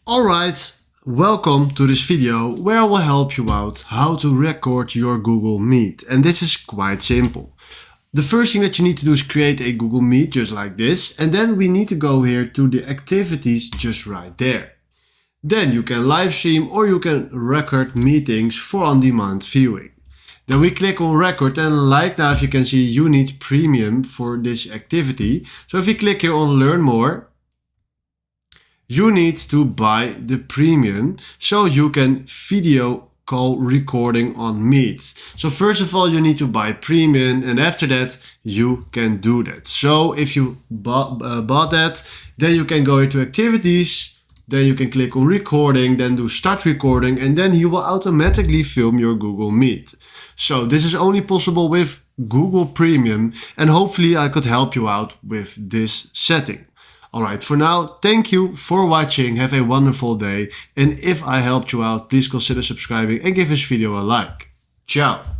Alright, welcome to this video where I will help you out how to record your Google Meet. And this is quite simple. The first thing that you need to do is create a Google Meet just like this. And then we need to go here to the activities just right there. Then you can live stream or you can record meetings for on-demand viewing. Then we click on record, and like now if you can see, you need premium for this activity. So if you click here on learn more, you need to buy the premium so you can video call recording on Meet. So first of all, you need to buy premium, and after that you can do that. So if you bought that, then you can go into activities, then you can click on recording, then do start recording, and then he will automatically film your Google Meet. So this is only possible with Google Premium, and hopefully I could help you out with this setting. Alright, for now, thank you for watching, have a wonderful day, and if I helped you out, please consider subscribing and give this video a like. Ciao!